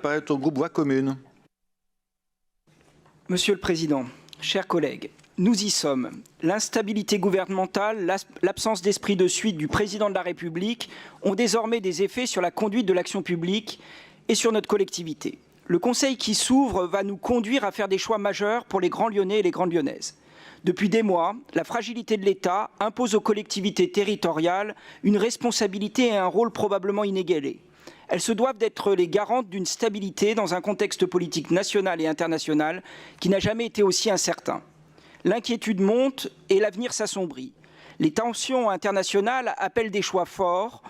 Parole au groupe Voix commune. Monsieur le Président, chers collègues, nous y sommes. L'instabilité gouvernementale, l'absence d'esprit de suite du Président de la République ont désormais des effets sur la conduite de l'action publique et sur notre collectivité. Le Conseil qui s'ouvre va nous conduire à faire des choix majeurs pour les grands Lyonnais et les grandes Lyonnaises. Depuis des mois, la fragilité de l'État impose aux collectivités territoriales une responsabilité et un rôle probablement inégalés. Elles se doivent d'être les garantes d'une stabilité dans un contexte politique national et international qui n'a jamais été aussi incertain. L'inquiétude monte et l'avenir s'assombrit. Les tensions internationales appellent des choix forts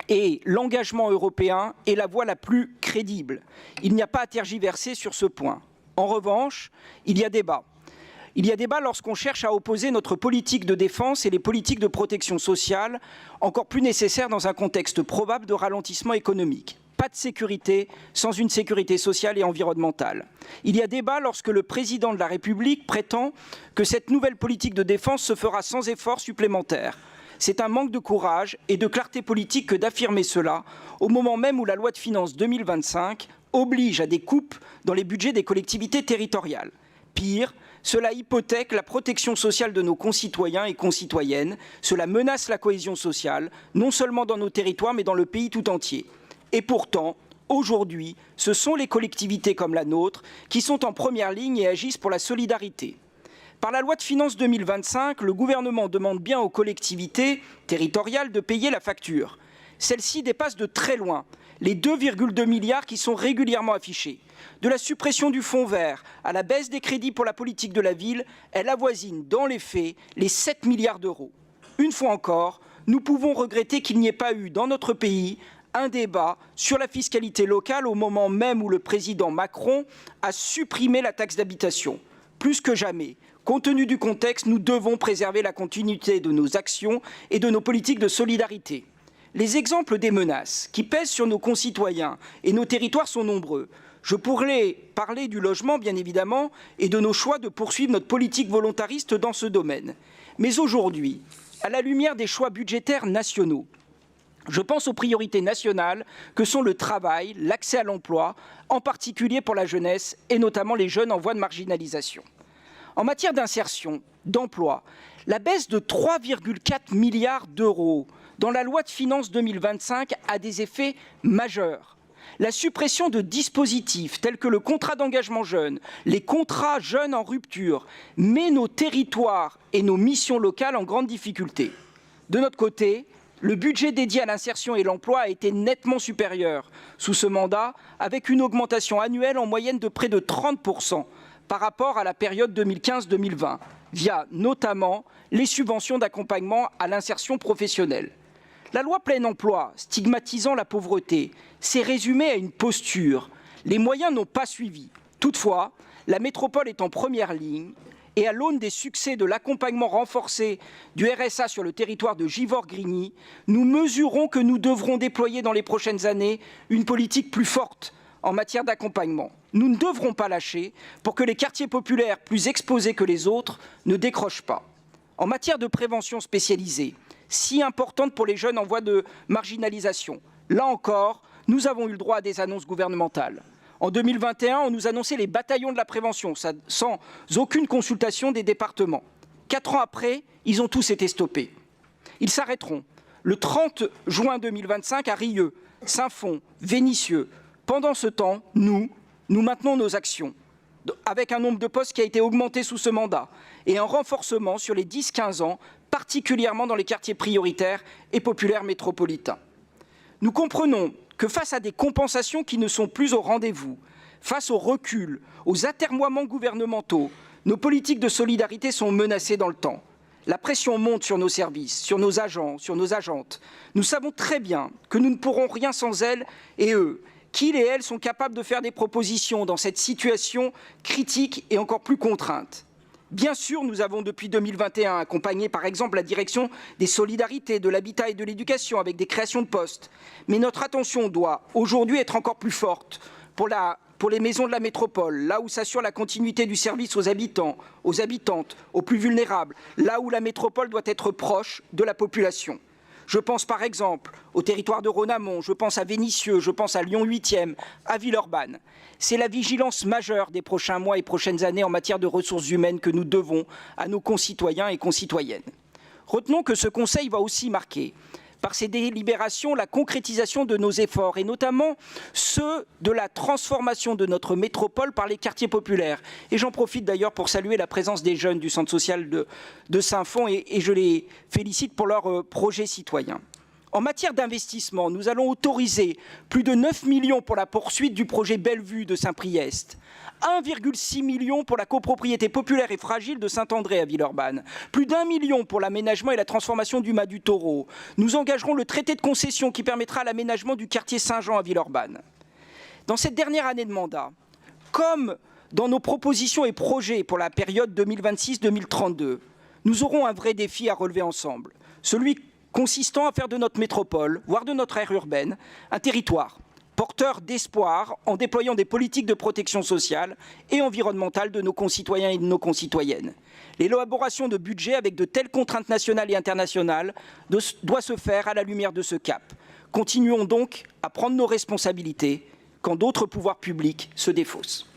et l'engagement européen est la voie la plus crédible. Il n'y a pas à tergiverser sur ce point. En revanche, il y a débat. Il y a débat lorsqu'on cherche à opposer notre politique de défense et les politiques de protection sociale, encore plus nécessaires dans un contexte probable de ralentissement économique. Pas de sécurité sans une sécurité sociale et environnementale. Il y a débat lorsque le Président de la République prétend que cette nouvelle politique de défense se fera sans effort supplémentaire. C'est un manque de courage et de clarté politique que d'affirmer cela au moment même où la loi de finances 2025 oblige à des coupes dans les budgets des collectivités territoriales. Pire, cela hypothèque la protection sociale de nos concitoyens et concitoyennes. Cela menace la cohésion sociale, non seulement dans nos territoires, mais dans le pays tout entier. Et pourtant, aujourd'hui, ce sont les collectivités comme la nôtre qui sont en première ligne et agissent pour la solidarité. Par la loi de finances 2025, le gouvernement demande bien aux collectivités territoriales de payer la facture. Celle-ci dépasse de très loin les 2,2 milliards qui sont régulièrement affichés. De la suppression du fonds vert à la baisse des crédits pour la politique de la ville, elle avoisine dans les faits les 7 milliards d'euros. Une fois encore, nous pouvons regretter qu'il n'y ait pas eu dans notre pays un débat sur la fiscalité locale au moment même où le président Macron a supprimé la taxe d'habitation. Plus que jamais, compte tenu du contexte, nous devons préserver la continuité de nos actions et de nos politiques de solidarité. Les exemples des menaces qui pèsent sur nos concitoyens et nos territoires sont nombreux. Je pourrais parler du logement, bien évidemment, et de nos choix de poursuivre notre politique volontariste dans ce domaine. Mais aujourd'hui, à la lumière des choix budgétaires nationaux, je pense aux priorités nationales que sont le travail, l'accès à l'emploi, en particulier pour la jeunesse et notamment les jeunes en voie de marginalisation. En matière d'insertion, d'emploi, la baisse de 3,4 milliards d'euros dans la loi de finances 2025 a des effets majeurs. La suppression de dispositifs tels que le contrat d'engagement jeune, les contrats jeunes en rupture, met nos territoires et nos missions locales en grande difficulté. De notre côté, le budget dédié à l'insertion et l'emploi a été nettement supérieur sous ce mandat, avec une augmentation annuelle en moyenne de près de 30% par rapport à la période 2015-2020, via notamment les subventions d'accompagnement à l'insertion professionnelle. La loi plein emploi, stigmatisant la pauvreté, s'est résumée à une posture. Les moyens n'ont pas suivi. Toutefois, la métropole est en première ligne et à l'aune des succès de l'accompagnement renforcé du RSA sur le territoire de Givors-Grigny, nous mesurons que nous devrons déployer dans les prochaines années une politique plus forte en matière d'accompagnement. Nous ne devrons pas lâcher pour que les quartiers populaires plus exposés que les autres ne décrochent pas. En matière de prévention spécialisée, si importante pour les jeunes en voie de marginalisation, là encore, nous avons eu le droit à des annonces gouvernementales. En 2021, on nous annonçait les bataillons de la prévention, sans aucune consultation des départements. 4 ans après, ils ont tous été stoppés. Ils s'arrêteront le 30 juin 2025 à Rieux, Saint-Fond, Vénissieux. Pendant ce temps, nous maintenons nos actions, avec un nombre de postes qui a été augmenté sous ce mandat et un renforcement sur les 10-15 ans, particulièrement dans les quartiers prioritaires et populaires métropolitains. Nous comprenons que face à des compensations qui ne sont plus au rendez-vous, face au recul, aux atermoiements gouvernementaux, nos politiques de solidarité sont menacées dans le temps. La pression monte sur nos services, sur nos agents, sur nos agentes. Nous savons très bien que nous ne pourrons rien sans elles et eux, qu'ils et elles sont capables de faire des propositions dans cette situation critique et encore plus contrainte. Bien sûr, nous avons depuis 2021 accompagné par exemple la direction des solidarités, de l'habitat et de l'éducation avec des créations de postes. Mais notre attention doit aujourd'hui être encore plus forte pour les maisons de la métropole, là où s'assure la continuité du service aux habitants, aux habitantes, aux plus vulnérables, là où la métropole doit être proche de la population. Je pense par exemple au territoire de Rhône-Amont, je pense à Vénissieux, je pense à Lyon 8e, à Villeurbanne. C'est la vigilance majeure des prochains mois et prochaines années en matière de ressources humaines que nous devons à nos concitoyens et concitoyennes. Retenons que ce Conseil va aussi marquer par ses délibérations la concrétisation de nos efforts, et notamment ceux de la transformation de notre métropole par les quartiers populaires. Et j'en profite d'ailleurs pour saluer la présence des jeunes du centre social de Saint-Fond, et je les félicite pour leur projet citoyen. En matière d'investissement, nous allons autoriser plus de 9 millions pour la poursuite du projet Bellevue de Saint-Priest, 1,6 million pour la copropriété populaire et fragile de Saint-André à Villeurbanne, plus d'1 million pour l'aménagement et la transformation du Mas du Taureau. Nous engagerons le traité de concession qui permettra l'aménagement du quartier Saint-Jean à Villeurbanne. Dans cette dernière année de mandat, comme dans nos propositions et projets pour la période 2026-2032, nous aurons un vrai défi à relever ensemble, celui consistant à faire de notre métropole, voire de notre aire urbaine, un territoire porteur d'espoir en déployant des politiques de protection sociale et environnementale de nos concitoyens et de nos concitoyennes. L'élaboration de budgets avec de telles contraintes nationales et internationales doit se faire à la lumière de ce cap. Continuons donc à prendre nos responsabilités quand d'autres pouvoirs publics se défaussent.